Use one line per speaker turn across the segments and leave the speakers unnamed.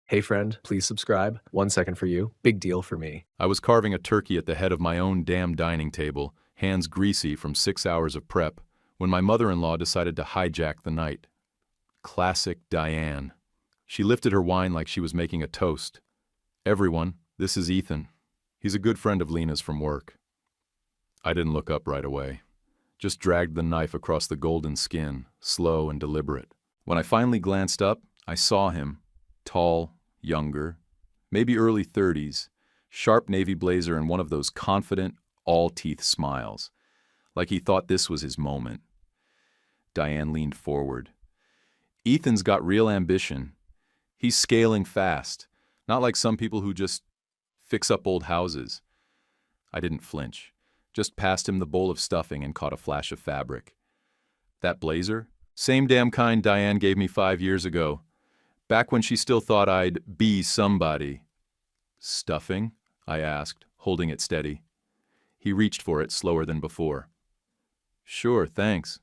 Hey friend, please subscribe. 1 second for you. Big deal for me.
I was carving a turkey at the head of my own damn dining table, hands greasy from 6 hours of prep, when my mother-in-law decided to hijack the night. Classic Diane. She lifted her wine like she was making a toast. "Everyone, this is Ethan. He's a good friend of Lena's from work." I didn't look up right away. Just dragged the knife across the golden skin, slow and deliberate. When I finally glanced up, I saw him, tall, younger, maybe early 30s, sharp navy blazer and one of those confident, all-teeth smiles, like he thought this was his moment. Diane leaned forward. "Ethan's got real ambition. He's scaling fast, not like some people who just fix up old houses." I didn't flinch, just passed him the bowl of stuffing and caught a flash of fabric. "That blazer? Same damn kind Diane gave me 5 years ago. Back when she still thought I'd be somebody." "Stuffing?" I asked, holding it steady. He reached for it slower than before. "Sure, thanks."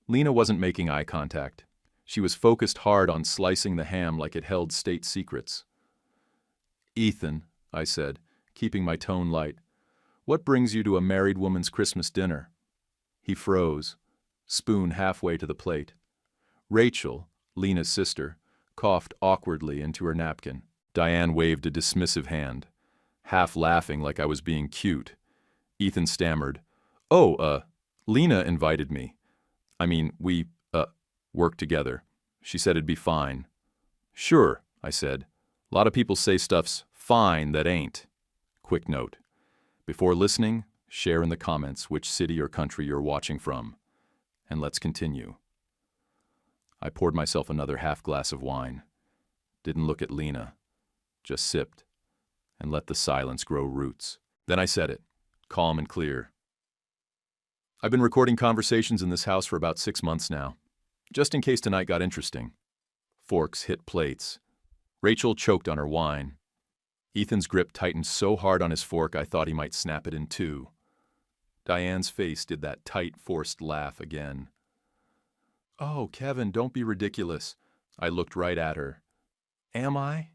Lena wasn't making eye contact. She was focused hard on slicing the ham like it held state secrets. "Ethan," I said, keeping my tone light, "what brings you to a married woman's Christmas dinner?" He froze, spoon halfway to the plate. Rachel, Lena's sister, coughed awkwardly into her napkin. Diane waved a dismissive hand, half laughing like I was being cute. Ethan stammered, "Oh, Lena invited me. I mean, we, work together. She said it'd be fine." "Sure," I said. "Lot of people say stuff's fine that ain't." Quick note. Before listening, share in the comments which city or country you're watching from. And let's continue. I poured myself another half glass of wine. Didn't look at Lena. Just sipped. And let the silence grow roots. Then I said it, calm and clear. "I've been recording conversations in this house for about 6 months now. Just in case tonight got interesting." Forks hit plates. Rachel choked on her wine. Ethan's grip tightened so hard on his fork I thought he might snap it in two. Diane's face did that tight, forced laugh again. "Oh, Kevin, don't be ridiculous." I looked right at her. "Am I?"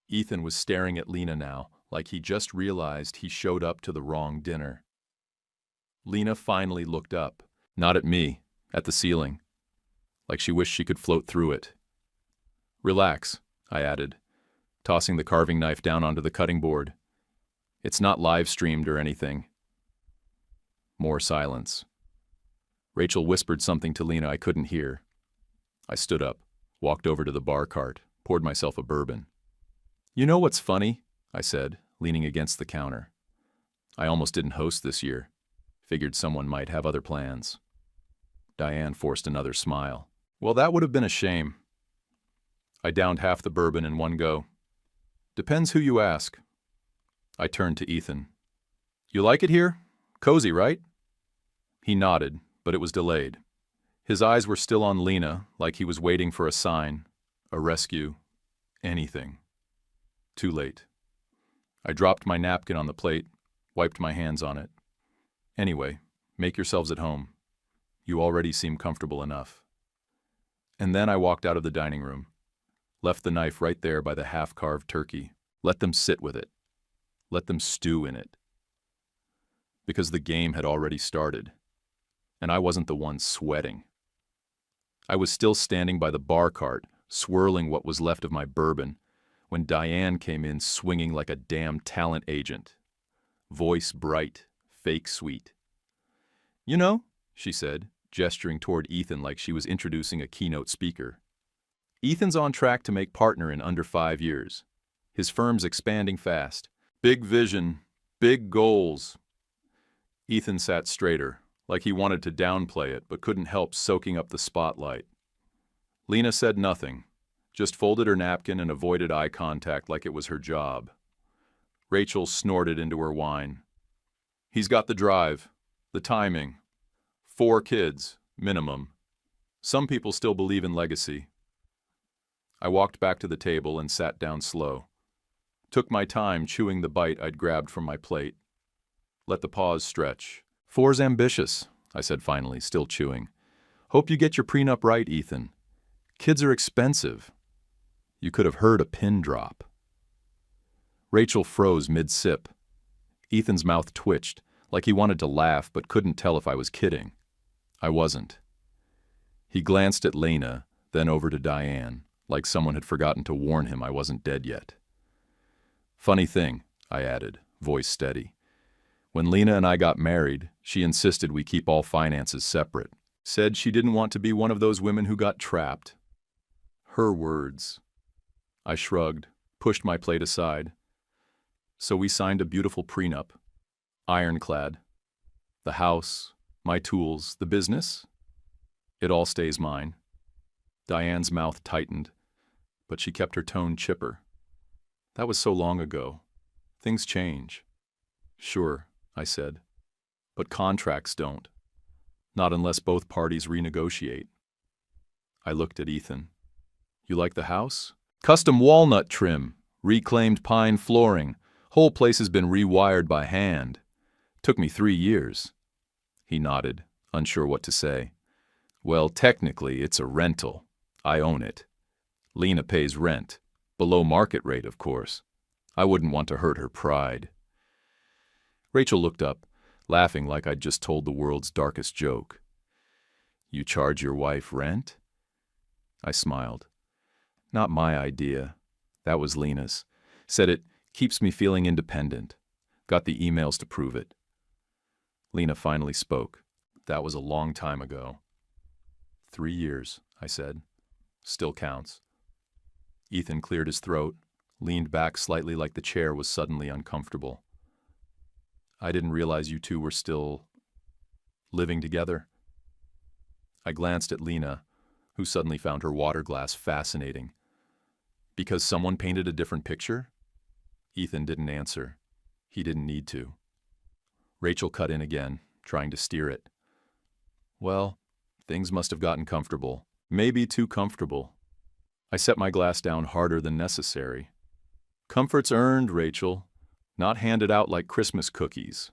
Ethan was staring at Lena now, like he just realized he showed up to the wrong dinner. Lena finally looked up, not at me, at the ceiling, like she wished she could float through it. "Relax," I added, tossing the carving knife down onto the cutting board. "It's not live-streamed or anything." More silence. Rachel whispered something to Lena I couldn't hear. I stood up, walked over to the bar cart, poured myself a bourbon. "You know what's funny?" I said, leaning against the counter. "I almost didn't host this year. Figured someone might have other plans." Diane forced another smile. "Well, that would have been a shame." I downed half the bourbon in one go. "Depends who you ask." I turned to Ethan. "You like it here? Cozy, right?" He nodded, but it was delayed. His eyes were still on Lena, like he was waiting for a sign, a rescue, anything. Too late. I dropped my napkin on the plate, wiped my hands on it. "Anyway, make yourselves at home. You already seem comfortable enough." And then I walked out of the dining room, left the knife right there by the half-carved turkey. Let them sit with it. Let them stew in it. Because the game had already started, and I wasn't the one sweating. I was still standing by the bar cart, swirling what was left of my bourbon, when Diane came in swinging like a damn talent agent. Voice bright, fake sweet. "You know," she said, gesturing toward Ethan like she was introducing a keynote speaker, "Ethan's on track to make partner in under 5 years. His firm's expanding fast. Big vision, big goals." Ethan sat straighter, like he wanted to downplay it but couldn't help soaking up the spotlight. Lena said nothing, just folded her napkin and avoided eye contact like it was her job. Rachel snorted into her wine. "He's got the drive, the timing. 4 kids, minimum. Some people still believe in legacy." I walked back to the table and sat down slow. Took my time chewing the bite I'd grabbed from my plate. Let the pause stretch. "Four's ambitious," I said finally, still chewing. "Hope you get your prenup right, Ethan. Kids are expensive." You could have heard a pin drop. Rachel froze mid-sip. Ethan's mouth twitched, like he wanted to laugh but couldn't tell if I was kidding. I wasn't. He glanced at Lena, then over to Diane, like someone had forgotten to warn him I wasn't dead yet. Funny thing, I added, voice steady. When Lena and I got married, she insisted we keep all finances separate. Said she didn't want to be one of those women who got trapped. Her words. I shrugged, pushed my plate aside. So we signed a beautiful prenup. Ironclad. The house, my tools, the business. It all stays mine. Diane's mouth tightened, but she kept her tone chipper. That was so long ago. Things change. Sure, I said. But contracts don't. Not unless both parties renegotiate. I looked at Ethan. You like the house? Custom walnut trim, reclaimed pine flooring. Whole place has been rewired by hand. Took me 3 years. He nodded, unsure what to say. Well, technically, it's a rental. I own it. Lena pays rent. Below market rate, of course. I wouldn't want to hurt her pride. Rachel looked up, laughing like I'd just told the world's darkest joke. You charge your wife rent? I smiled. Not my idea. That was Lena's. Said it keeps me feeling independent. Got the emails to prove it. Lena finally spoke. That was a long time ago. 3 years, I said. Still counts. Ethan cleared his throat, leaned back slightly like the chair was suddenly uncomfortable. I didn't realize you two were still living together. I glanced at Lena, who suddenly found her water glass fascinating. Because someone painted a different picture? Ethan didn't answer. He didn't need to. Rachel cut in again, trying to steer it. Well, things must have gotten comfortable. Maybe too comfortable. I set my glass down harder than necessary. Comfort's earned, Rachel, not handed out like Christmas cookies.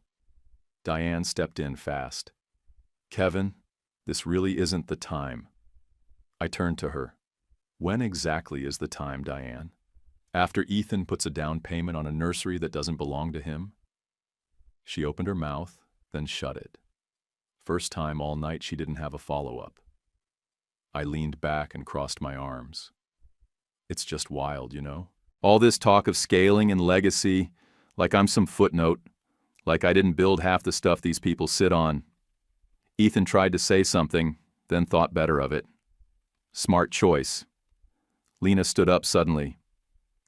Diane stepped in fast. Kevin, this really isn't the time. I turned to her. When exactly is the time, Diane? After Ethan puts a down payment on a nursery that doesn't belong to him? She opened her mouth, then shut it. First time all night she didn't have a follow-up. I leaned back and crossed my arms. It's just wild, you know? All this talk of scaling and legacy, like I'm some footnote, like I didn't build half the stuff these people sit on. Ethan tried to say something, then thought better of it. Smart choice. Lena stood up suddenly.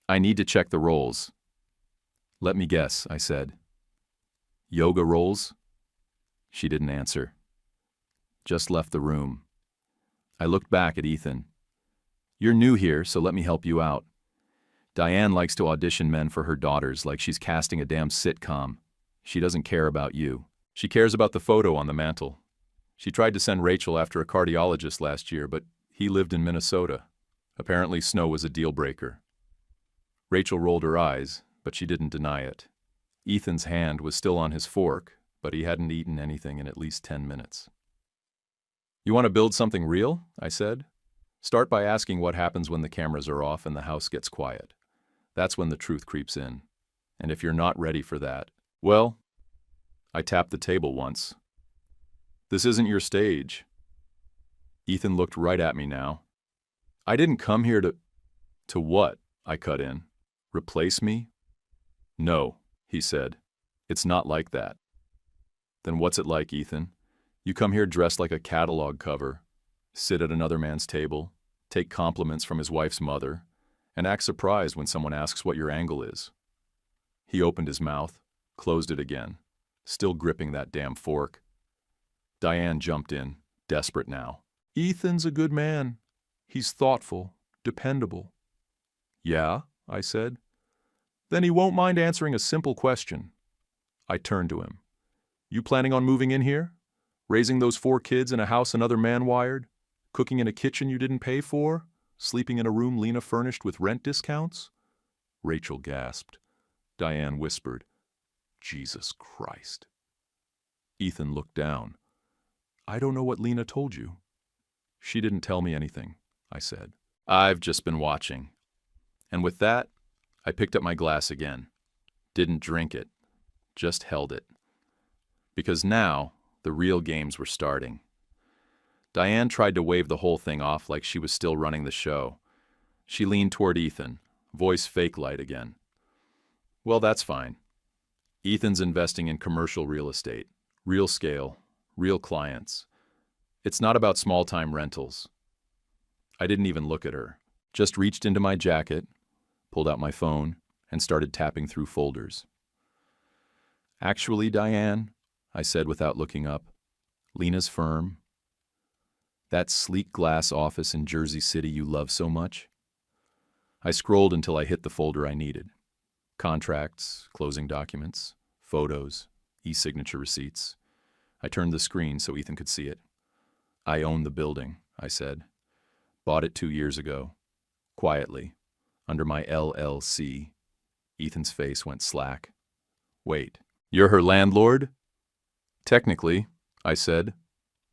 I need to check the rolls. Let me guess, I said. Yoga rolls? She didn't answer. Just left the room. I looked back at Ethan. You're new here, so let me help you out. Diane likes to audition men for her daughters like she's casting a damn sitcom. She doesn't care about you. She cares about the photo on the mantle. She tried to send Rachel after a cardiologist last year, but he lived in Minnesota. Apparently snow was a deal breaker. Rachel rolled her eyes, but she didn't deny it. Ethan's hand was still on his fork, but he hadn't eaten anything in at least 10 minutes. You want to build something real? I said. Start by asking what happens when the cameras are off and the house gets quiet. That's when the truth creeps in. And if you're not ready for that, well, I tapped the table once. This isn't your stage. Ethan looked right at me now. I didn't come here to... To what? I cut in. Replace me? No, he said. It's not like that. Then what's it like, Ethan? You come here dressed like a catalog cover, sit at another man's table, take compliments from his wife's mother, and act surprised when someone asks what your angle is. He opened his mouth, closed it again, still gripping that damn fork. Diane jumped in, desperate now. Ethan's a good man. He's thoughtful, dependable. Yeah, I said. Then he won't mind answering a simple question. I turned to him. You planning on moving in here? Raising those 4 kids in a house another man wired? Cooking in a kitchen you didn't pay for? Sleeping in a room Lena furnished with rent discounts? Rachel gasped. Diane whispered, Jesus Christ. Ethan looked down. I don't know what Lena told you. She didn't tell me anything, I said. I've just been watching. And with that, I picked up my glass again. Didn't drink it, just held it. Because now, the real games were starting. Diane tried to wave the whole thing off like she was still running the show. She leaned toward Ethan, voice fake light again. Well, that's fine. Ethan's investing in commercial real estate, real scale, real clients. It's not about small-time rentals. I didn't even look at her, just reached into my jacket, pulled out my phone, and started tapping through folders. Actually, Diane, I said without looking up, Lena's firm, that sleek glass office in Jersey City you love so much. I scrolled until I hit the folder I needed. Contracts, closing documents, photos, e-signature receipts. I turned the screen so Ethan could see it. I own the building, I said. Bought it 2 years ago. Quietly, under my LLC. Ethan's face went slack. Wait, you're her landlord? Technically, I said,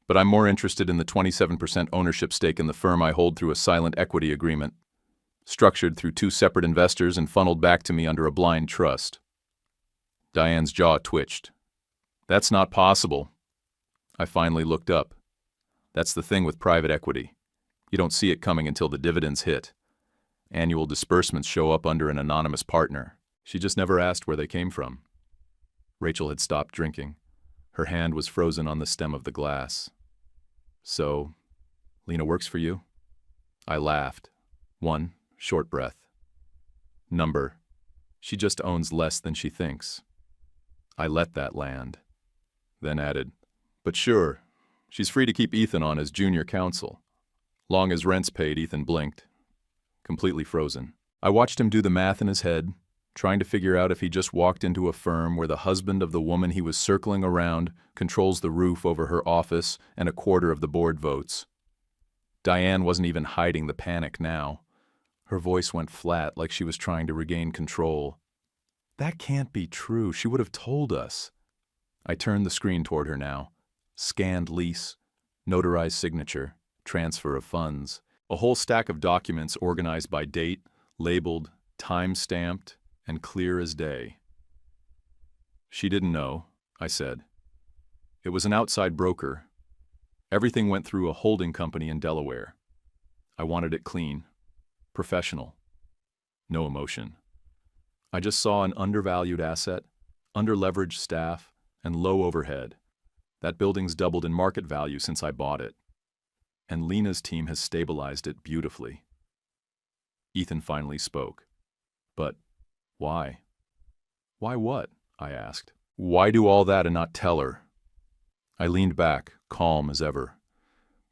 but I'm more interested in the 27% ownership stake in the firm I hold through a silent equity agreement, structured through 2 separate investors and funneled back to me under a blind trust. Diane's jaw twitched. That's not possible. I finally looked up. That's the thing with private equity. You don't see it coming until the dividends hit. Annual disbursements show up under an anonymous partner. She just never asked where they came from. Rachel had stopped drinking. Her hand was frozen on the stem of the glass. So, Lena works for you? I laughed. 1 short breath. Number. She just owns less than she thinks. I let that land. Then added, but sure, she's free to keep Ethan on as junior counsel. Long as rent's paid, Ethan blinked. Completely frozen. I watched him do the math in his head, trying to figure out if he just walked into a firm where the husband of the woman he was circling around controls the roof over her office and a quarter of the board votes. Diane wasn't even hiding the panic now. Her voice went flat like she was trying to regain control. That can't be true. She would have told us. I turned the screen toward her now. Scanned lease, notarized signature, transfer of funds. A whole stack of documents organized by date, labeled, time-stamped, and clear as day. She didn't know, I said. It was an outside broker. Everything went through a holding company in Delaware. I wanted it clean, professional, no emotion. I just saw an undervalued asset, underleveraged staff, and low overhead. That building's doubled in market value since I bought it. And Lena's team has stabilized it beautifully. Ethan finally spoke. But why? Why what? I asked. Why do all that and not tell her? I leaned back, calm as ever,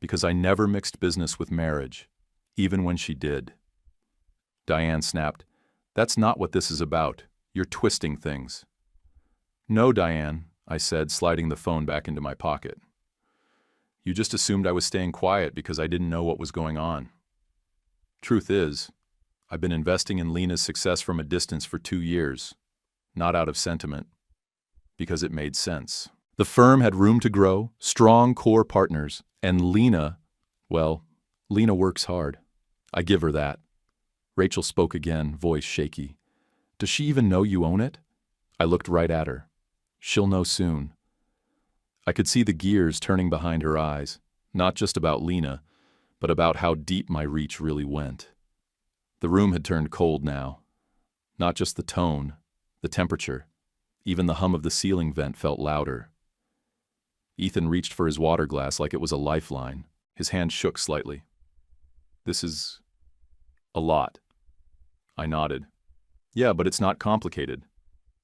because I never mixed business with marriage, even when she did. Diane snapped, that's not what this is about. You're twisting things. No, Diane, I said, sliding the phone back into my pocket. You just assumed I was staying quiet because I didn't know what was going on. Truth is, I've been investing in Lena's success from a distance for 2 years, not out of sentiment, because it made sense. The firm had room to grow, strong core partners, and Lena, well, Lena works hard. I give her that. Rachel spoke again, voice shaky. Does she even know you own it? I looked right at her. She'll know soon. I could see the gears turning behind her eyes, not just about Lena, but about how deep my reach really went. The room had turned cold now. Not just the tone, the temperature. Even the hum of the ceiling vent felt louder. Ethan reached for his water glass like it was a lifeline. His hand shook slightly. This is a lot. I nodded. Yeah, but it's not complicated.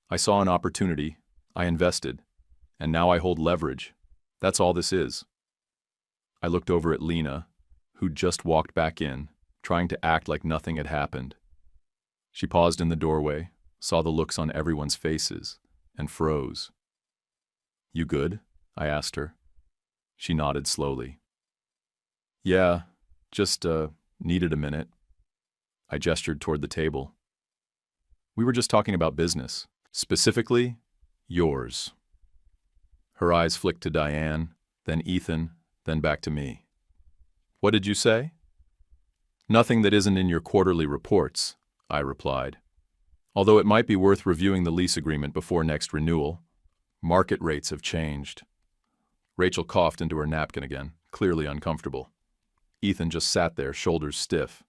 I saw an opportunity. I invested. And now I hold leverage. That's all this is. I looked over at Lena, who'd just walked back in, trying to act like nothing had happened. She paused in the doorway, saw the looks on everyone's faces, and froze. You good? I asked her. She nodded slowly. Yeah, just, needed a minute. I gestured toward the table. We were just talking about business. Specifically, yours. Her eyes flicked to Diane, then Ethan, then back to me. What did you say? Nothing that isn't in your quarterly reports, I replied. Although it might be worth reviewing the lease agreement before next renewal. Market rates have changed. Rachel coughed into her napkin again, clearly uncomfortable. Ethan just sat there, shoulders stiff.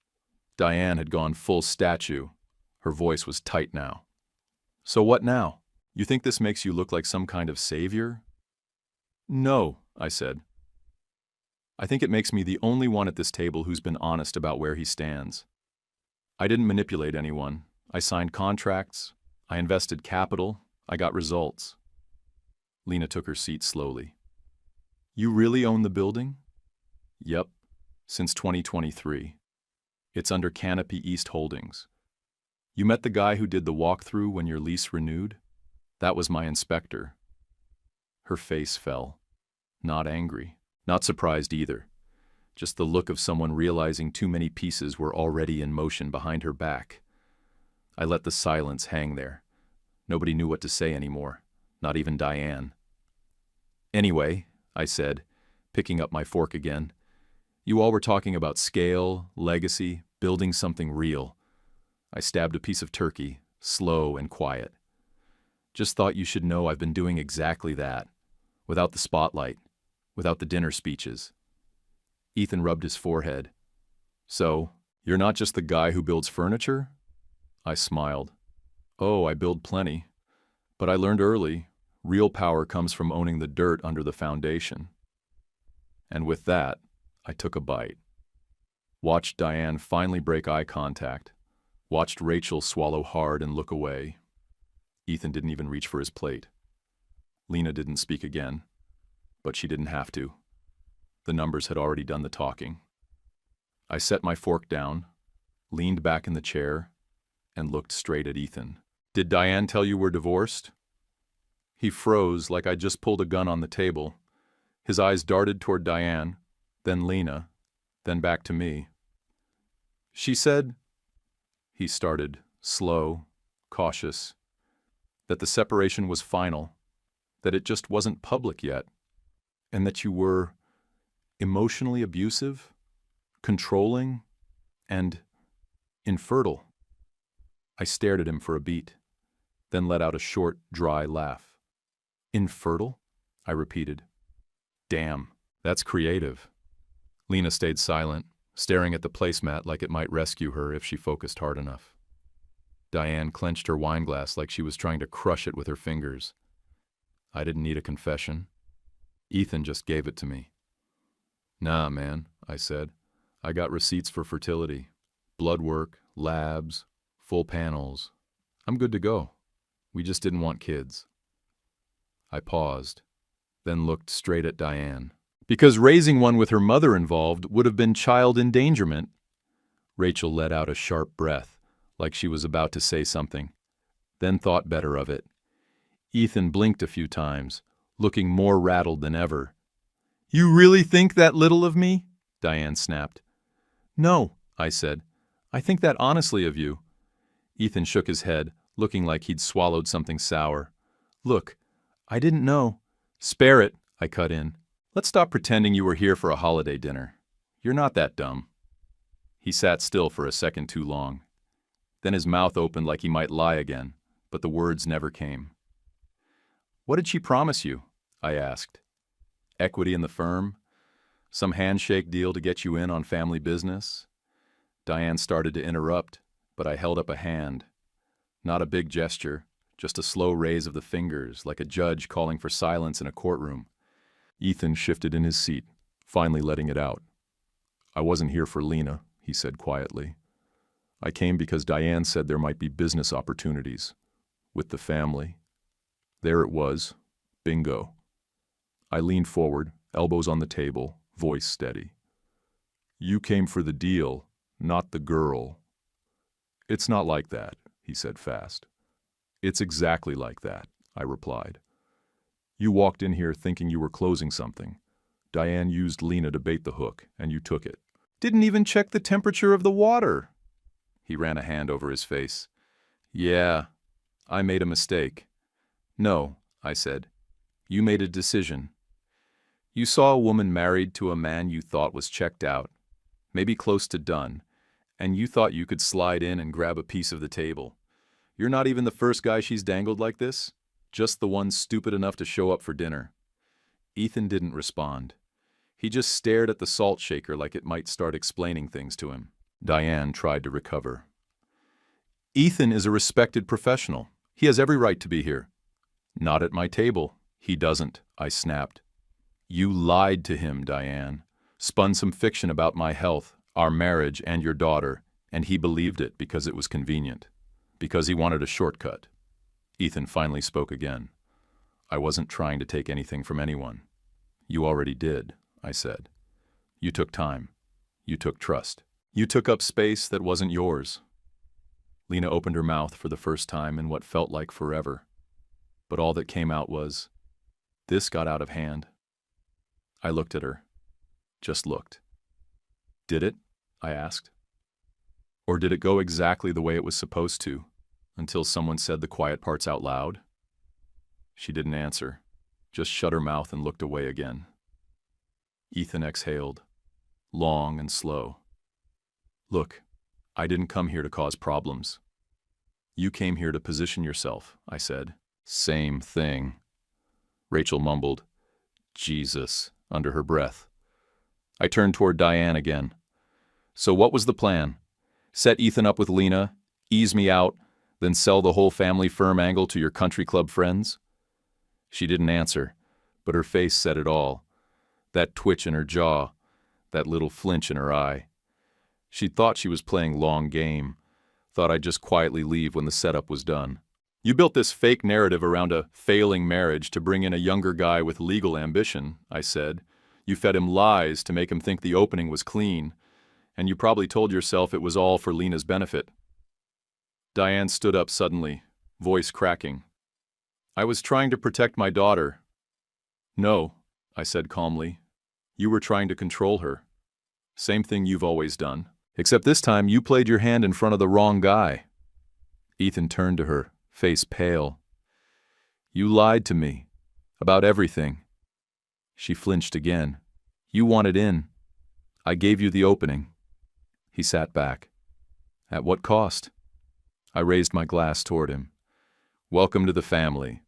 Diane had gone full statue. Her voice was tight now. So what now? You think this makes you look like some kind of savior? No, I said. I think it makes me the only one at this table who's been honest about where he stands. I didn't manipulate anyone. I signed contracts. I invested capital. I got results. Lena took her seat slowly. You really own the building? Yep, since 2023. It's under Canopy East Holdings. You met the guy who did the walkthrough when your lease renewed? That was my inspector. Her face fell. Not angry. Not surprised either. Just the look of someone realizing too many pieces were already in motion behind her back. I let the silence hang there. Nobody knew what to say anymore, not even Diane. Anyway, I said, picking up my fork again, you all were talking about scale, legacy, building something real. I stabbed a piece of turkey, slow and quiet. Just thought you should know I've been doing exactly that, without the spotlight, without the dinner speeches. Ethan rubbed his forehead. So, you're not just the guy who builds furniture? I smiled. Oh, I build plenty. But I learned early, real power comes from owning the dirt under the foundation. And with that, I took a bite. Watched Diane finally break eye contact. Watched Rachel swallow hard and look away. Ethan didn't even reach for his plate. Lena didn't speak again, but she didn't have to. The numbers had already done the talking. I set my fork down, leaned back in the chair, and looked straight at Ethan. Did Diane tell you we're divorced? He froze like I'd just pulled a gun on the table. His eyes darted toward Diane, then Lena, then back to me. She said, he started, slow, cautious, that the separation was final, that it just wasn't public yet, and that you were emotionally abusive, controlling, and infertile. I stared at him for a beat, then let out a short, dry laugh. Infertile? I repeated. Damn, that's creative. Lena stayed silent, staring at the placemat like it might rescue her if she focused hard enough. Diane clenched her wineglass like she was trying to crush it with her fingers. I didn't need a confession. Ethan just gave it to me. Nah, man, I said. I got receipts for fertility. Blood work, labs, full panels. I'm good to go. We just didn't want kids. I paused, then looked straight at Diane. Because raising one with her mother involved would have been child endangerment. Rachel let out a sharp breath, like she was about to say something, then thought better of it. Ethan blinked a few times, looking more rattled than ever. You really think that little of me? Diane snapped. No, I said. I think that honestly of you. Ethan shook his head, looking like he'd swallowed something sour. Look, I didn't know. Spare it, I cut in. Let's stop pretending you were here for a holiday dinner. You're not that dumb. He sat still for a second too long. Then his mouth opened like he might lie again, but the words never came. What did she promise you? I asked. Equity in the firm? Some handshake deal to get you in on family business? Diane started to interrupt, but I held up a hand. Not a big gesture, just a slow raise of the fingers, like a judge calling for silence in a courtroom. Ethan shifted in his seat, finally letting it out. I wasn't here for Lena, he said quietly. I came because Diane said there might be business opportunities. With the family. There it was. Bingo. I leaned forward, elbows on the table, voice steady. You came for the deal, not the girl. It's not like that, he said fast. It's exactly like that, I replied. You walked in here thinking you were closing something. Diane used Lena to bait the hook, and you took it. Didn't even check the temperature of the water. He ran a hand over his face. Yeah, I made a mistake. No, I said. You made a decision. You saw a woman married to a man you thought was checked out, maybe close to done, And you thought you could slide in and grab a piece of the table. You're not even the first guy she's dangled like this, just the one stupid enough to show up for dinner. Ethan didn't respond. He just stared at the salt shaker like it might start explaining things to him. Diane tried to recover. Ethan is a respected professional. He has every right to be here. Not at my table. He doesn't, I snapped. You lied to him, Diane. Spun some fiction about my health, our marriage, and your daughter, and he believed it because it was convenient. Because he wanted a shortcut. Ethan finally spoke again. I wasn't trying to take anything from anyone. You already did, I said. You took time. You took trust. You took up space that wasn't yours. Lena opened her mouth for the first time in what felt like forever. But all that came out was, this got out of hand. I looked at her. Just looked. Did it? I asked. Or did it go exactly the way it was supposed to, until someone said the quiet parts out loud? She didn't answer, just shut her mouth and looked away again. Ethan exhaled, long and slow. Look, I didn't come here to cause problems. You came here to position yourself, I said. Same thing. Rachel mumbled, Jesus, under her breath. I turned toward Diane again. So what was the plan? Set Ethan up with Lena, ease me out, then sell the whole family firm angle to your country club friends? She didn't answer, but her face said it all. That twitch in her jaw, that little flinch in her eye. She thought she was playing long game, thought I'd just quietly leave when the setup was done. You built this fake narrative around a failing marriage to bring in a younger guy with legal ambition, I said. You fed him lies to make him think the opening was clean, and you probably told yourself it was all for Lena's benefit. Diane stood up suddenly, voice cracking. I was trying to protect my daughter. No, I said calmly. You were trying to control her. Same thing you've always done. Except this time you played your hand in front of the wrong guy. Ethan turned to her, face pale. You lied to me. About everything. She flinched again. You wanted in. I gave you the opening. He sat back. At what cost? I raised my glass toward him. Welcome to the family.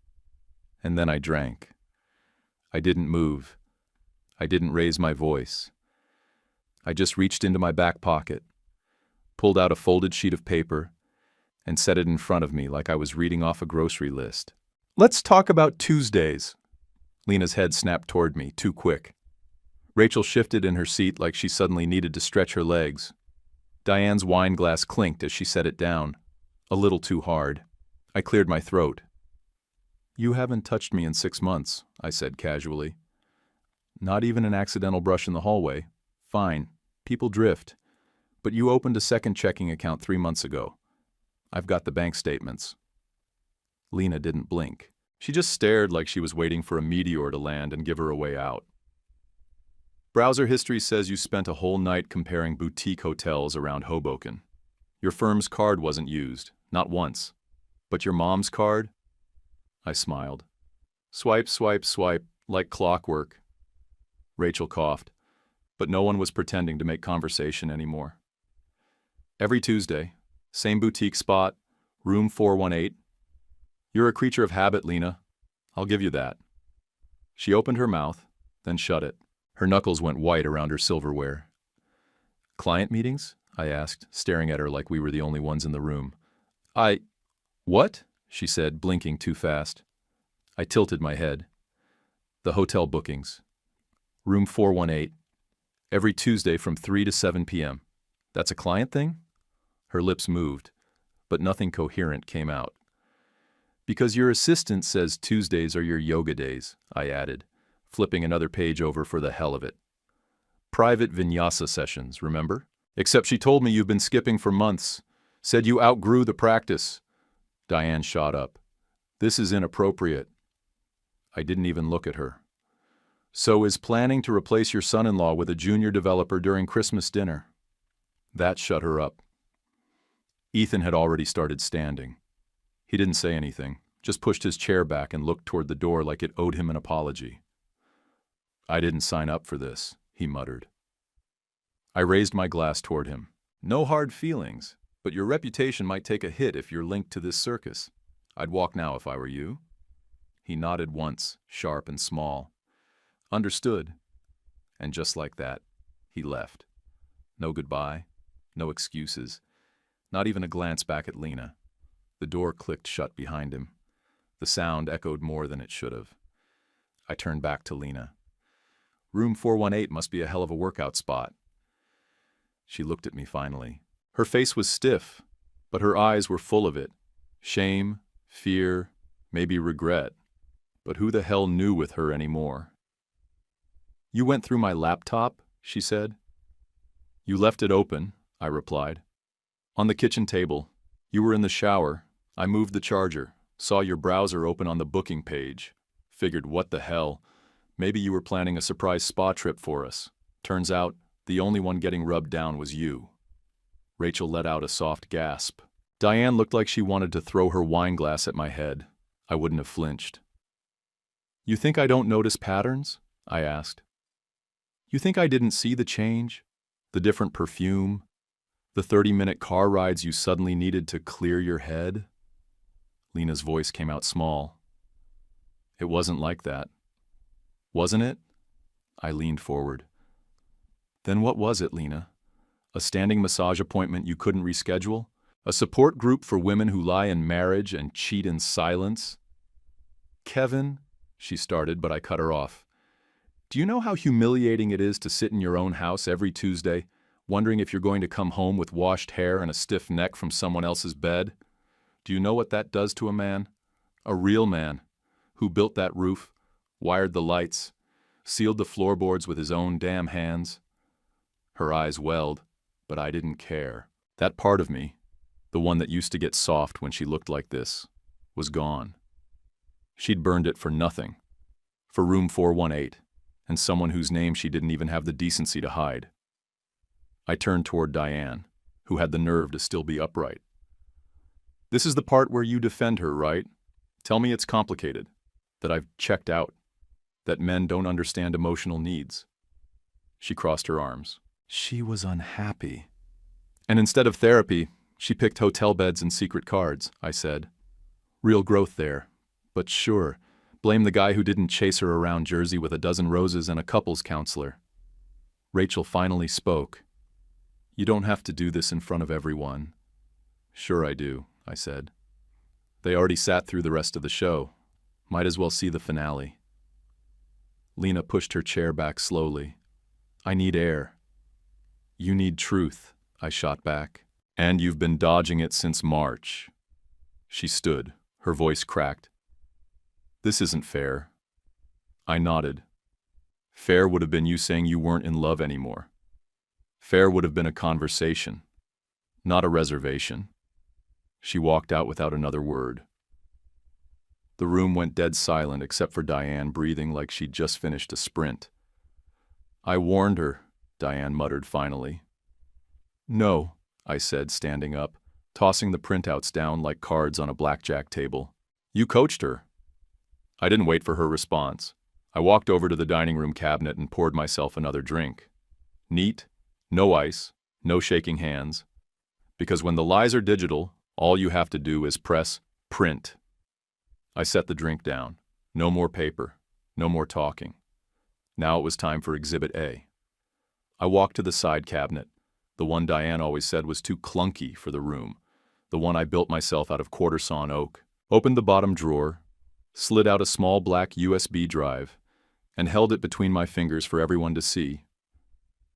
And then I drank. I didn't move. I didn't raise my voice. I just reached into my back pocket, pulled out a folded sheet of paper, and set it in front of me like I was reading off a grocery list. Let's talk about Tuesdays. Lena's head snapped toward me, too quick. Rachel shifted in her seat like she suddenly needed to stretch her legs. Diane's wine glass clinked as she set it down, a little too hard. I cleared my throat. You haven't touched me in 6 months, I said casually. Not even an accidental brush in the hallway. Fine, people drift. But you opened a second checking account 3 months ago. I've got the bank statements. Lena didn't blink. She just stared like she was waiting for a meteor to land and give her a way out. Browser history says you spent a whole night comparing boutique hotels around Hoboken. Your firm's card wasn't used, not once. But your mom's card? I smiled. Swipe, swipe, swipe, like clockwork. Rachel coughed, but no one was pretending to make conversation anymore. Every Tuesday, same boutique spot, room 418. You're a creature of habit, Lena. I'll give you that. She opened her mouth, then shut it. Her knuckles went white around her silverware. Client meetings? I asked, staring at her like we were the only ones in the room. What? She said, blinking too fast. I tilted my head. The hotel bookings. Room 418. Every Tuesday from 3 to 7 p.m. That's a client thing? Her lips moved, but nothing coherent came out. Because your assistant says Tuesdays are your yoga days, I added, flipping another page over for the hell of it. Private vinyasa sessions, remember? Except she told me you've been skipping for months. Said you outgrew the practice. Diane shot up. This is inappropriate. I didn't even look at her. So is planning to replace your son-in-law with a junior developer during Christmas dinner. That shut her up. Ethan had already started standing. He didn't say anything, just pushed his chair back and looked toward the door like it owed him an apology. I didn't sign up for this, he muttered. I raised my glass toward him. No hard feelings, but your reputation might take a hit if you're linked to this circus. I'd walk now if I were you." He nodded once, sharp and small. "Understood." And just like that, he left. No goodbye, no excuses, not even a glance back at Lena. The door clicked shut behind him. The sound echoed more than it should have. I turned back to Lena. "Room 418 must be a hell of a workout spot." She looked at me finally. Her face was stiff, but her eyes were full of it. Shame, fear, maybe regret. But who the hell knew with her anymore? "You went through my laptop?" she said. "You left it open," I replied. "On the kitchen table. You were in the shower. I moved the charger, saw your browser open on the booking page. Figured, what the hell? Maybe you were planning a surprise spa trip for us. Turns out, the only one getting rubbed down was you." Rachel let out a soft gasp. Diane looked like she wanted to throw her wine glass at my head. I wouldn't have flinched. "You think I don't notice patterns?" I asked. "You think I didn't see the change? The different perfume? The 30-minute car rides you suddenly needed to clear your head?" Lena's voice came out small. "It wasn't like that." "Wasn't it?" I leaned forward. "Then what was it, Lena? A standing massage appointment you couldn't reschedule? A support group for women who lie in marriage and cheat in silence?" "Kevin," she started, but I cut her off. "Do you know how humiliating it is to sit in your own house every Tuesday, wondering if you're going to come home with washed hair and a stiff neck from someone else's bed? Do you know what that does to a man? A real man, who built that roof, wired the lights, sealed the floorboards with his own damn hands." Her eyes welled, but I didn't care. That part of me, the one that used to get soft when she looked like this, was gone. She'd burned it for nothing. For room 418, and someone whose name she didn't even have the decency to hide. I turned toward Diane, who had the nerve to still be upright. "This is the part where you defend her, right? Tell me it's complicated, that I've checked out, that men don't understand emotional needs." She crossed her arms. She was unhappy. "And instead of therapy, she picked hotel beds and secret cards," I said. "Real growth there. But sure, blame the guy who didn't chase her around Jersey with a dozen roses and a couples counselor." Rachel finally spoke. "You don't have to do this in front of everyone." "Sure I do," I said. "They already sat through the rest of the show. Might as well see the finale." Lena pushed her chair back slowly. "I need air." "You need truth," I shot back. "And you've been dodging it since March." She stood, her voice cracked. "This isn't fair." I nodded. "Fair would have been you saying you weren't in love anymore. Fair would have been a conversation, not a reservation." She walked out without another word. The room went dead silent except for Diane breathing like she'd just finished a sprint. "I warned her," Diane muttered finally. "No," I said, standing up, tossing the printouts down like cards on a blackjack table. "You coached her." I didn't wait for her response. I walked over to the dining room cabinet and poured myself another drink. Neat, no ice, no shaking hands. Because when the lies are digital, all you have to do is press print. I set the drink down. No more paper, no more talking. Now it was time for Exhibit A. I walked to the side cabinet, the one Diane always said was too clunky for the room, the one I built myself out of quarter-sawn oak, opened the bottom drawer, slid out a small black USB drive, and held it between my fingers for everyone to see.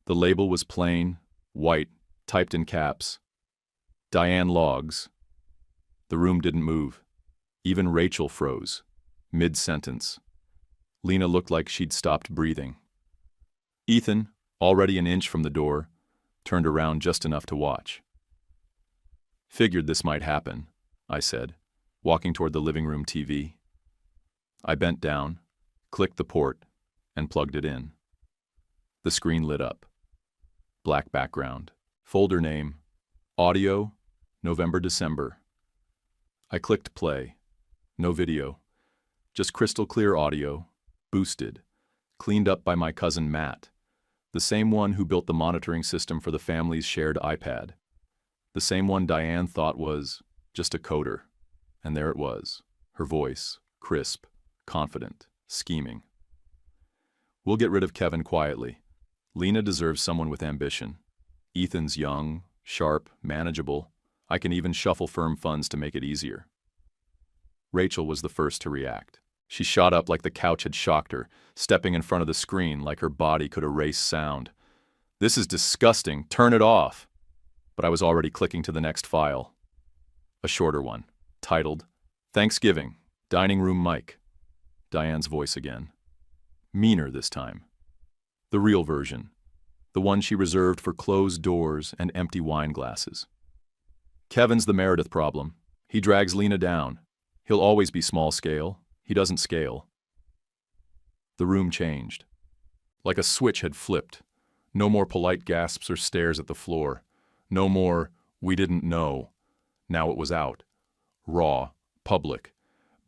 The label was plain, white, typed in caps. Diane Logs. The room didn't move. Even Rachel froze, mid-sentence. Lena looked like she'd stopped breathing. Ethan, already an inch from the door, turned around just enough to watch. "Figured this might happen," I said, walking toward the living room TV. I bent down, clicked the port, and plugged it in. The screen lit up. Black background. Folder name, Audio, November-December. I clicked play. No video. Just crystal clear audio, boosted, cleaned up by my cousin Matt, The same one who built the monitoring system for the family's shared iPad. The same one Diane thought was just a coder. And there it was, her voice, crisp, confident, scheming. We'll get rid of Kevin quietly. Lena deserves someone with ambition. Ethan's young, sharp, manageable. I can even shuffle firm funds to make it easier. Rachel was the first to react. She shot up like the couch had shocked her, stepping in front of the screen like her body could erase sound. This is disgusting, turn it off. But I was already clicking to the next file. A shorter one, titled, Thanksgiving, Dining Room Mic. Diane's voice again. Meaner this time. The real version. The one she reserved for closed doors and empty wine glasses. Kevin's the Meredith problem. He drags Lena down. He'll always be small scale. He doesn't scale. The room changed. Like a switch had flipped. No more polite gasps or stares at the floor. No more, we didn't know. Now it was out. Raw, public,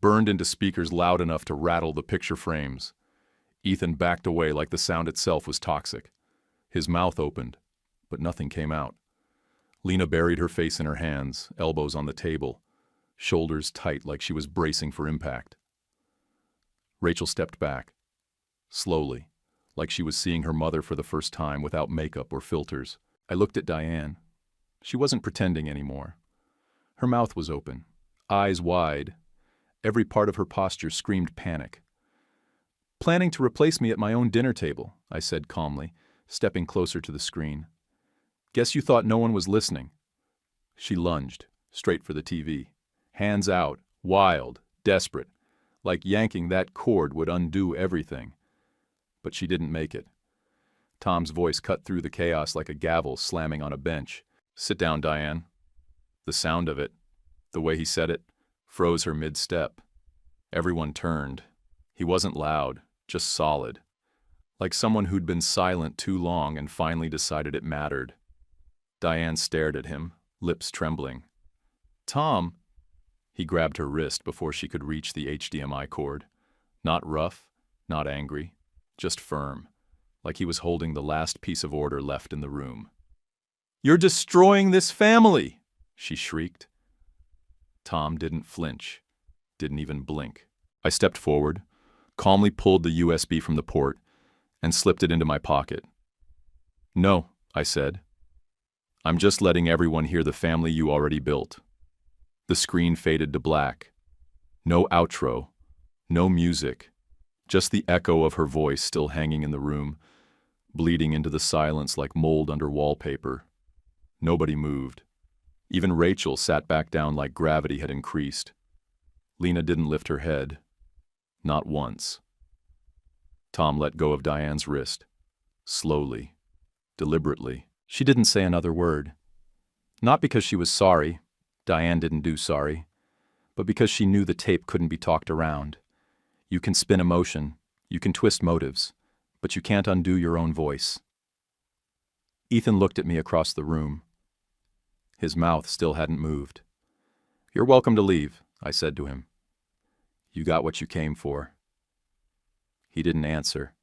burned into speakers loud enough to rattle the picture frames. Ethan backed away like the sound itself was toxic. His mouth opened, but nothing came out. Lena buried her face in her hands, elbows on the table, shoulders tight like she was bracing for impact. Rachel stepped back, slowly, like she was seeing her mother for the first time without makeup or filters. I looked at Diane. She wasn't pretending anymore. Her mouth was open, eyes wide. Every part of her posture screamed panic. Planning to replace me at my own dinner table, I said calmly, stepping closer to the screen. Guess you thought no one was listening. She lunged, straight for the TV. Hands out, wild, desperate, like yanking that cord would undo everything. But she didn't make it. Tom's voice cut through the chaos like a gavel slamming on a bench. Sit down, Diane. The sound of it, the way he said it, froze her mid-step. Everyone turned. He wasn't loud, just solid. Like someone who'd been silent too long and finally decided it mattered. Diane stared at him, lips trembling. Tom! He grabbed her wrist before she could reach the HDMI cord. Not rough, not angry, just firm, like he was holding the last piece of order left in the room. You're destroying this family! She shrieked. Tom didn't flinch, didn't even blink. I stepped forward, calmly pulled the USB from the port, and slipped it into my pocket. No, I said. I'm just letting everyone hear the family you already built. The screen faded to black. No outro, no music, just the echo of her voice still hanging in the room, bleeding into the silence like mold under wallpaper. Nobody moved. Even Rachel sat back down like gravity had increased. Lena didn't lift her head. Not once. Tom let go of Diane's wrist. Slowly. Deliberately. She didn't say another word. Not because she was sorry. Diane didn't do sorry. But because she knew the tape couldn't be talked around. You can spin emotion. You can twist motives. But you can't undo your own voice. Ethan looked at me across the room. His mouth still hadn't moved. You're welcome to leave, I said to him. You got what you came for. He didn't answer,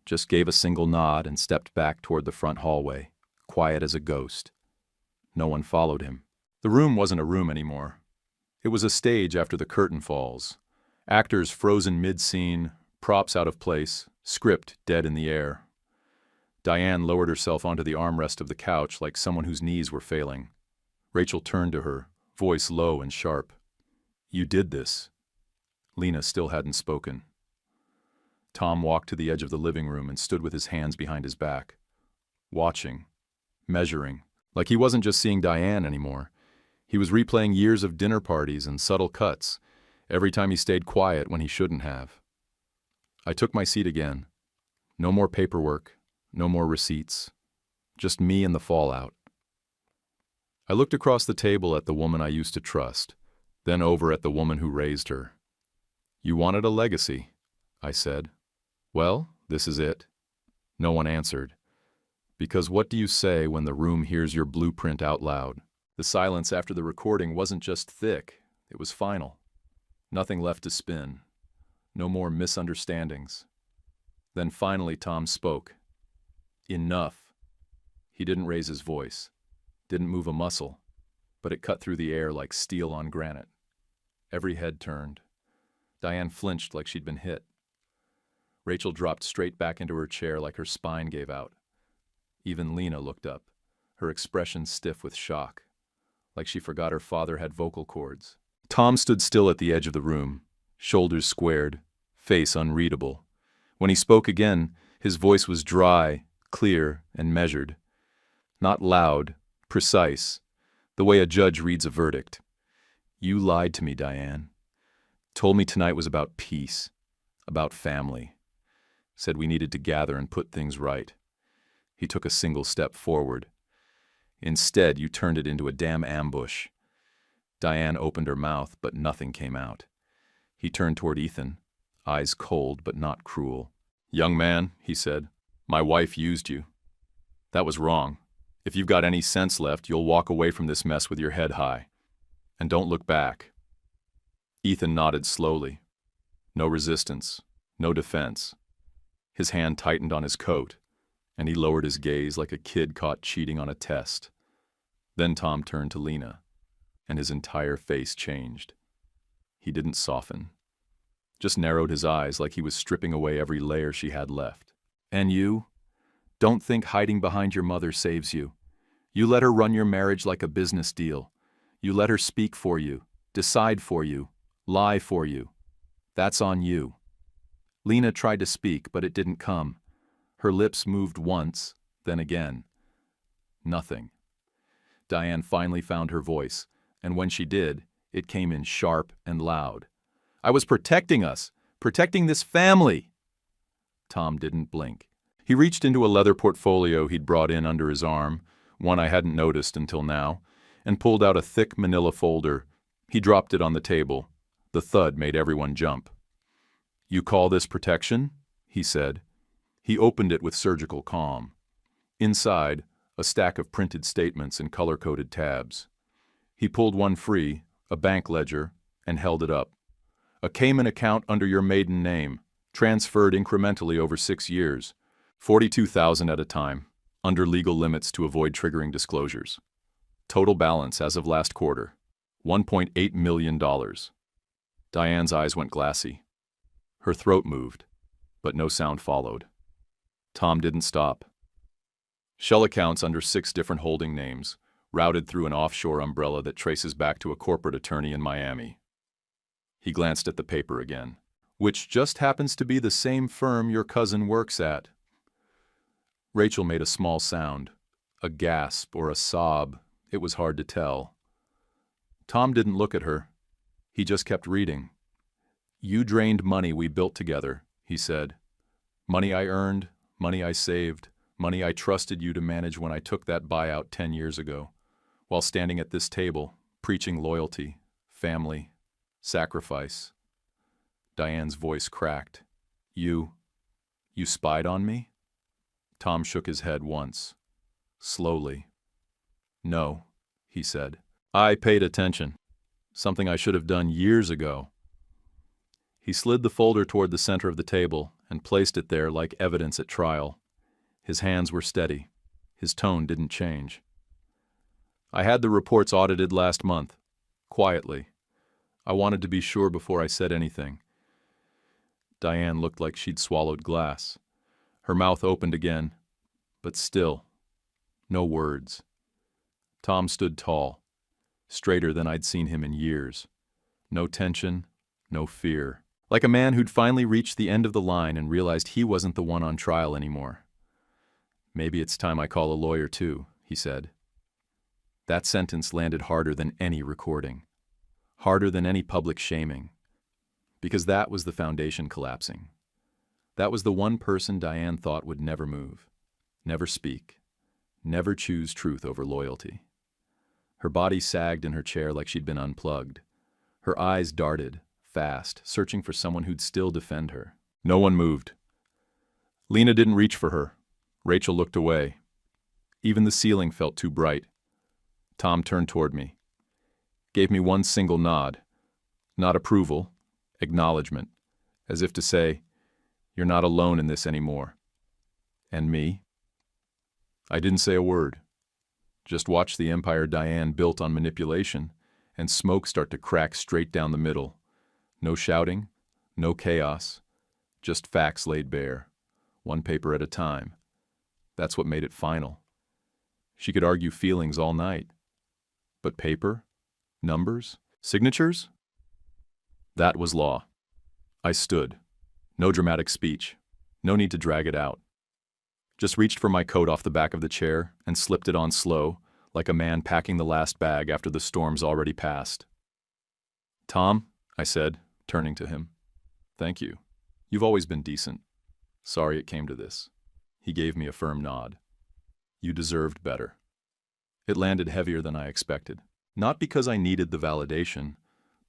just gave a single nod and stepped back toward the front hallway, quiet as a ghost. No one followed him. The room wasn't a room anymore. It was a stage after the curtain falls. Actors frozen mid-scene, props out of place, script dead in the air. Diane lowered herself onto the armrest of the couch like someone whose knees were failing. Rachel turned to her, voice low and sharp. You did this. Lena still hadn't spoken. Tom walked to the edge of the living room and stood with his hands behind his back, watching, measuring, like he wasn't just seeing Diane anymore. He was replaying years of dinner parties and subtle cuts, every time he stayed quiet when he shouldn't have. I took my seat again. No more paperwork, no more receipts, just me and the fallout. I looked across the table at the woman I used to trust, then over at the woman who raised her. You wanted a legacy, I said. Well, this is it. No one answered. Because what do you say when the room hears your blueprint out loud? The silence after the recording wasn't just thick, it was final. Nothing left to spin. No more misunderstandings. Then finally Tom spoke. Enough. He didn't raise his voice, didn't move a muscle, but it cut through the air like steel on granite. Every head turned. Diane flinched like she'd been hit. Rachel dropped straight back into her chair like her spine gave out. Even Lena looked up, her expression stiff with shock, like she forgot her father had vocal cords. Tom stood still at the edge of the room, shoulders squared, face unreadable. When he spoke again, his voice was dry, clear, and measured. Not loud, precise, the way a judge reads a verdict. You lied to me, Diane. Told me tonight was about peace, about family. Said we needed to gather and put things right. He took a single step forward. Instead, you turned it into a damn ambush. Diane opened her mouth, but nothing came out. He turned toward Ethan, eyes cold but not cruel. Young man, he said, my wife used you. That was wrong. If you've got any sense left, you'll walk away from this mess with your head high. And don't look back. Ethan nodded slowly. No resistance, no defense. His hand tightened on his coat, and he lowered his gaze like a kid caught cheating on a test. Then Tom turned to Lena, and his entire face changed. He didn't soften, just narrowed his eyes like he was stripping away every layer she had left. And you? Don't think hiding behind your mother saves you. You let her run your marriage like a business deal. You let her speak for you, decide for you, lie for you. That's on you. Lena tried to speak, but it didn't come. Her lips moved once, then again. Nothing. Diane finally found her voice, and when she did, it came in sharp and loud. I was protecting us, protecting this family. Tom didn't blink. He reached into a leather portfolio he'd brought in under his arm, one I hadn't noticed until now, and pulled out a thick manila folder. He dropped it on the table. The thud made everyone jump. You call this protection? He said. He opened it with surgical calm. Inside, a stack of printed statements in color-coded tabs. He pulled one free, a bank ledger, and held it up. A Cayman account under your maiden name, transferred incrementally over 6 years, $42,000 at a time, under legal limits to avoid triggering disclosures. Total balance as of last quarter, $1.8 million. Diane's eyes went glassy. Her throat moved, but no sound followed. Tom didn't stop. Shell accounts under 6 different holding names, routed through an offshore umbrella that traces back to a corporate attorney in Miami. He glanced at the paper again. Which just happens to be the same firm your cousin works at. Rachel made a small sound, a gasp or a sob. It was hard to tell. Tom didn't look at her. He just kept reading. You drained money we built together, he said. Money I earned, money I saved, money I trusted you to manage when I took that buyout 10 years ago, while standing at this table, preaching loyalty, family, sacrifice. Diane's voice cracked. You spied on me? Tom shook his head once, slowly. No, he said. I paid attention. Something I should have done years ago. He slid the folder toward the center of the table and placed it there like evidence at trial. His hands were steady. His tone didn't change. I had the reports audited last month, quietly. I wanted to be sure before I said anything. Diane looked like she'd swallowed glass. Her mouth opened again, but still, no words. Tom stood tall, straighter than I'd seen him in years. No tension, no fear. Like a man who'd finally reached the end of the line and realized he wasn't the one on trial anymore. Maybe it's time I call a lawyer too, he said. That sentence landed harder than any recording, harder than any public shaming, because that was the foundation collapsing. That was the one person Diane thought would never move, never speak, never choose truth over loyalty. Her body sagged in her chair like she'd been unplugged. Her eyes darted, fast, searching for someone who'd still defend her. No one moved. Lena didn't reach for her. Rachel looked away. Even the ceiling felt too bright. Tom turned toward me. Gave me one single nod. Not approval, acknowledgement, as if to say, you're not alone in this anymore. And me? I didn't say a word. Just watched the empire Diane built on manipulation, and smoke start to crack straight down the middle. No shouting, no chaos, just facts laid bare, one paper at a time. That's what made it final. She could argue feelings all night. But paper? Numbers? Signatures? That was law. I stood. No dramatic speech. No need to drag it out. Just reached for my coat off the back of the chair and slipped it on slow, like a man packing the last bag after the storm's already passed. "Tom," I said, turning to him. "Thank you. You've always been decent. Sorry it came to this." He gave me a firm nod. "You deserved better." It landed heavier than I expected. Not because I needed the validation,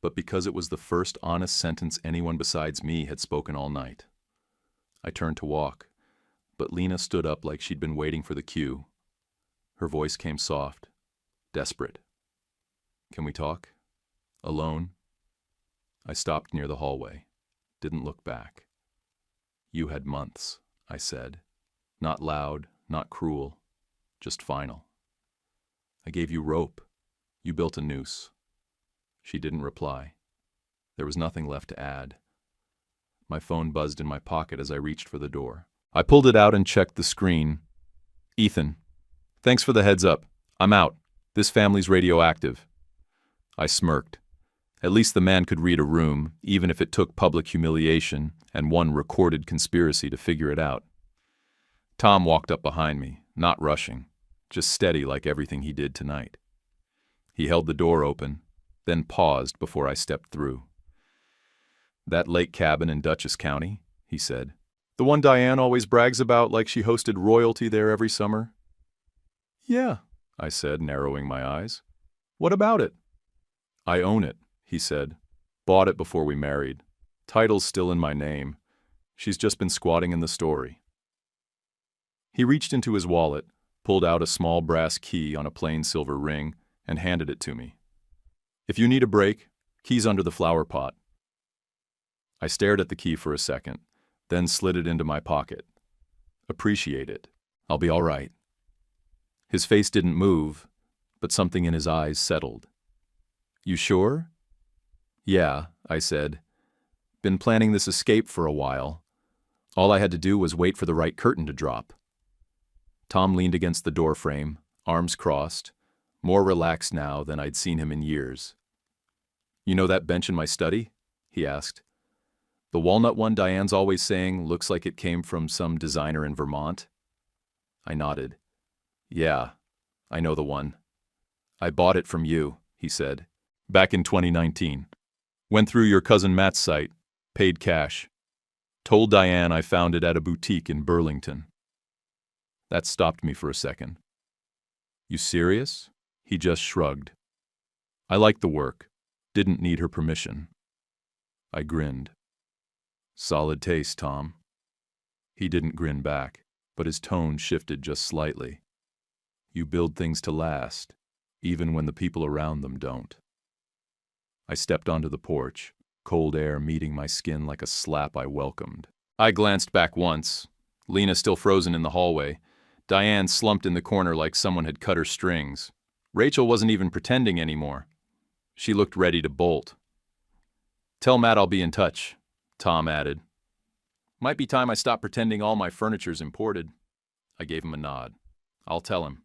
but because it was the first honest sentence anyone besides me had spoken all night. I turned to walk, but Lena stood up like she'd been waiting for the cue. Her voice came soft, desperate. "Can we talk? Alone?" I stopped near the hallway, didn't look back. "You had months," I said. Not loud, not cruel, just final. "I gave you rope. You built a noose." She didn't reply. There was nothing left to add. My phone buzzed in my pocket as I reached for the door. I pulled it out and checked the screen. "Ethan, thanks for the heads up. I'm out. This family's radioactive." I smirked. At least the man could read a room, even if it took public humiliation and one recorded conspiracy to figure it out. Tom walked up behind me, not rushing, just steady like everything he did tonight. He held the door open, then paused before I stepped through. "That lake cabin in Dutchess County," he said. "The one Diane always brags about like she hosted royalty there every summer?" "Yeah," I said, narrowing my eyes. "What about it?" "I own it," he said. "Bought it before we married. Title's still in my name. She's just been squatting in the story." He reached into his wallet, pulled out a small brass key on a plain silver ring, and handed it to me. "If you need a break, key's under the flower pot." I stared at the key for a second, then slid it into my pocket. "Appreciate it. I'll be all right." His face didn't move, but something in his eyes settled. "You sure?" "Yeah," I said. "Been planning this escape for a while. All I had to do was wait for the right curtain to drop." Tom leaned against the doorframe, arms crossed, more relaxed now than I'd seen him in years. "You know that bench in my study?" he asked. "The walnut one Diane's always saying looks like it came from some designer in Vermont?" I nodded. "Yeah, I know the one. I bought it from you," he said. "Back in 2019. Went through your cousin Matt's site, paid cash. Told Diane I found it at a boutique in Burlington." That stopped me for a second. "You serious?" He just shrugged. "I liked the work. Didn't need her permission." I grinned. "Solid taste, Tom." He didn't grin back, but his tone shifted just slightly. "You build things to last, even when the people around them don't." I stepped onto the porch, cold air meeting my skin like a slap I welcomed. I glanced back once. Lena still frozen in the hallway. Diane slumped in the corner like someone had cut her strings. Rachel wasn't even pretending anymore. She looked ready to bolt. "Tell Matt I'll be in touch," Tom added. "Might be time I stopped pretending all my furniture's imported." I gave him a nod. "I'll tell him."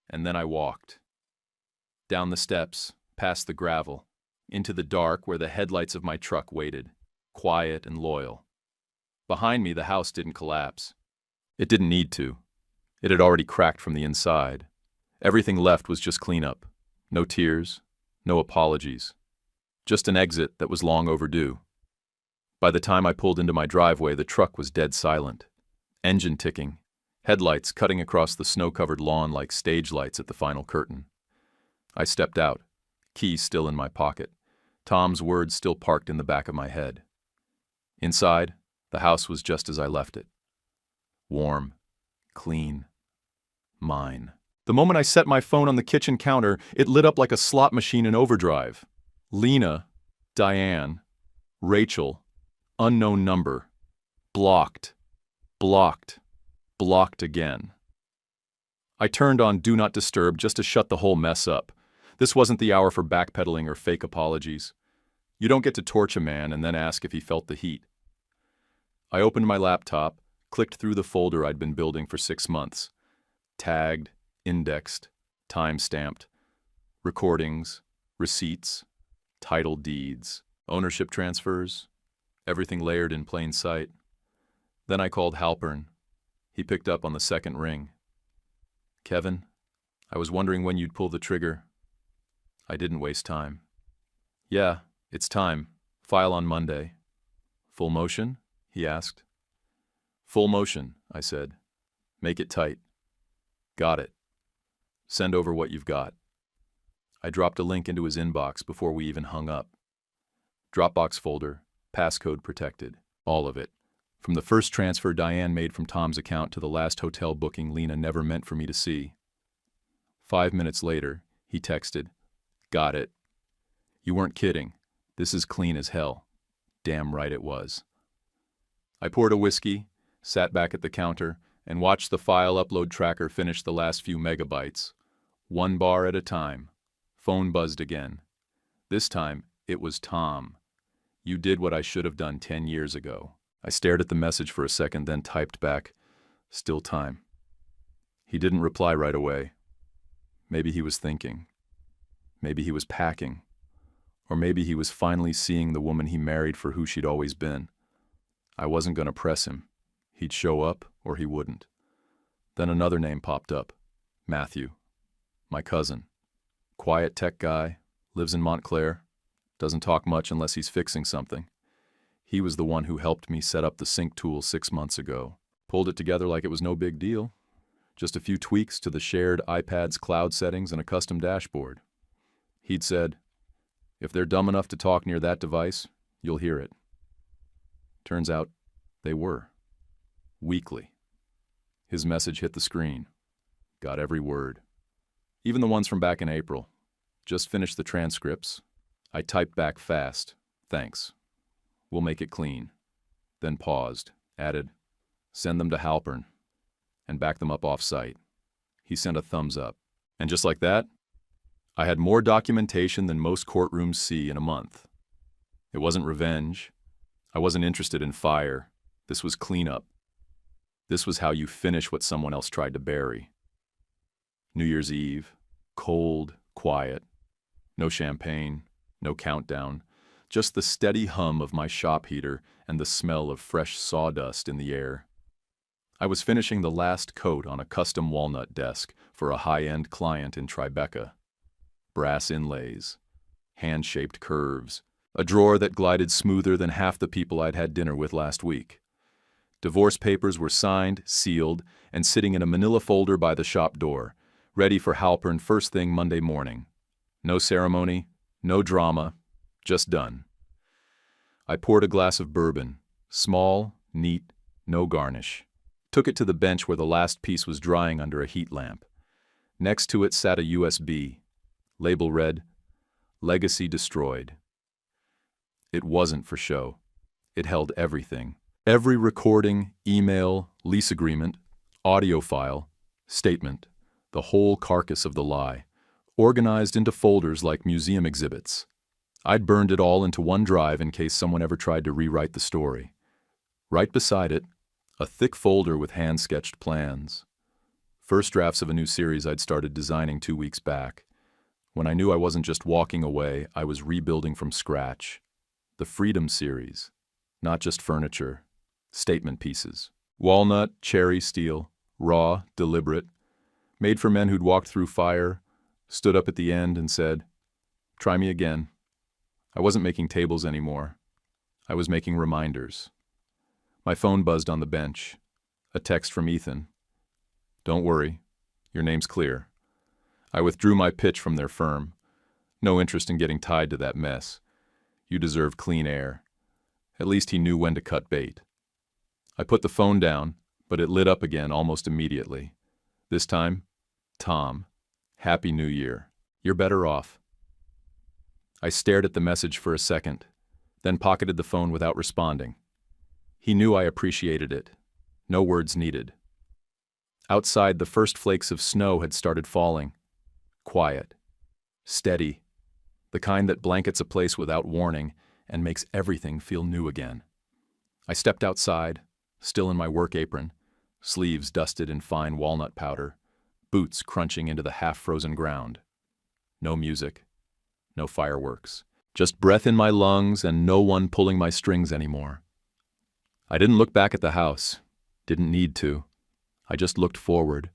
And then I walked. Down the steps, past the gravel, into the dark where the headlights of my truck waited, quiet and loyal. Behind me, the house didn't collapse. It didn't need to. It had already cracked from the inside. Everything left was just cleanup. No tears, no apologies. Just an exit that was long overdue. By the time I pulled into my driveway, the truck was dead silent. Engine ticking, headlights cutting across the snow-covered lawn like stage lights at the final curtain. I stepped out, keys still in my pocket, Tom's words still parked in the back of my head. Inside, the house was just as I left it. Warm, clean, mine. The moment I set my phone on the kitchen counter, it lit up like a slot machine in overdrive. Lena, Diane, Rachel, unknown number, blocked, blocked, blocked again. I turned on Do Not Disturb just to shut the whole mess up. This wasn't the hour for backpedaling or fake apologies. You don't get to torch a man and then ask if he felt the heat. I opened my laptop, clicked through the folder I'd been building for 6 months. Tagged, indexed, time-stamped. Recordings, receipts, title deeds, ownership transfers, everything layered in plain sight. Then I called Halpern. He picked up on the second ring. Kevin, I was wondering when you'd pull the trigger. I didn't waste time. Yeah, it's time. File on Monday. Full motion? He asked. Full motion, I said. Make it tight. Got it. Send over what you've got. I dropped a link into his inbox before we even hung up. Dropbox folder, passcode protected, all of it. From the first transfer Diane made from Tom's account to the last hotel booking Lena never meant for me to see. 5 minutes later, he texted, Got it. You weren't kidding. This is clean as hell. Damn right it was. I poured a whiskey, sat back at the counter, and watched the file upload tracker finish the last few megabytes. 1 bar at a time. Phone buzzed again. This time, it was Tom. You did what I should have done 10 years ago. I stared at the message for a second, then typed back, Still time. He didn't reply right away. Maybe he was thinking. Maybe he was packing. Or maybe he was finally seeing the woman he married for who she'd always been. I wasn't going to press him. He'd show up or he wouldn't. Then another name popped up. Matthew. My cousin. Quiet tech guy, lives in Montclair, doesn't talk much unless he's fixing something. He was the one who helped me set up the sync tool 6 months ago. Pulled it together like it was no big deal. Just a few tweaks to the shared iPad's cloud settings and a custom dashboard. He'd said, if they're dumb enough to talk near that device, you'll hear it. Turns out, they were. Weekly. His message hit the screen. Got every word. Even the ones from back in April. Just finished the transcripts. I typed back fast. Thanks. We'll make it clean. Then paused. Added, send them to Halpern. And back them up off-site. He sent a thumbs up. And just like that, I had more documentation than most courtrooms see in a month. It wasn't revenge. I wasn't interested in fire. This was cleanup. This was how you finish what someone else tried to bury. New Year's Eve, cold, quiet. No champagne, no countdown. Just the steady hum of my shop heater and the smell of fresh sawdust in the air. I was finishing the last coat on a custom walnut desk for a high-end client in Tribeca. Brass inlays, hand-shaped curves, a drawer that glided smoother than half the people I'd had dinner with last week. Divorce papers were signed, sealed, and sitting in a manila folder by the shop door, ready for Halpern first thing Monday morning. No ceremony, no drama, just done. I poured a glass of bourbon, small, neat, no garnish. Took it to the bench where the last piece was drying under a heat lamp. Next to it sat a USB. Label read, Legacy Destroyed. It wasn't for show. It held everything. Every recording, email, lease agreement, audio file, statement, the whole carcass of the lie, organized into folders like museum exhibits. I'd burned it all into one drive in case someone ever tried to rewrite the story. Right beside it, a thick folder with hand-sketched plans. First drafts of a new series I'd started designing 2 weeks back. When I knew I wasn't just walking away, I was rebuilding from scratch. The Freedom series. Not just furniture. Statement pieces. Walnut, cherry steel. Raw, deliberate. Made for men who'd walked through fire, stood up at the end and said, try me again. I wasn't making tables anymore. I was making reminders. My phone buzzed on the bench. A text from Ethan. Don't worry. Your name's clear. I withdrew my pitch from their firm. No interest in getting tied to that mess. You deserve clean air. At least he knew when to cut bait. I put the phone down, but it lit up again almost immediately. This time, Tom. Happy New Year. You're better off. I stared at the message for a second, then pocketed the phone without responding. He knew I appreciated it. No words needed. Outside, the first flakes of snow had started falling. Quiet. Steady. The kind that blankets a place without warning and makes everything feel new again. I stepped outside, still in my work apron, sleeves dusted in fine walnut powder, boots crunching into the half-frozen ground. No music. No fireworks. Just breath in my lungs and no one pulling my strings anymore. I didn't look back at the house. Didn't need to. I just looked forward,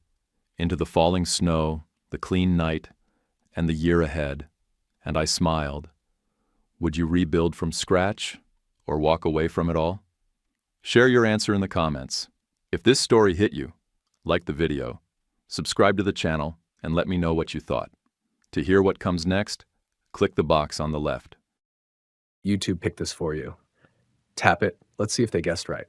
into the falling snow, the clean night, and the year ahead, and I smiled. Would you rebuild from scratch, or walk away from it all? Share your answer in the comments. If this story hit you, like the video, subscribe to the channel, and let me know what you thought. To hear what comes next, click the box on the left.
YouTube picked this for you. Tap it. Let's see if they guessed right.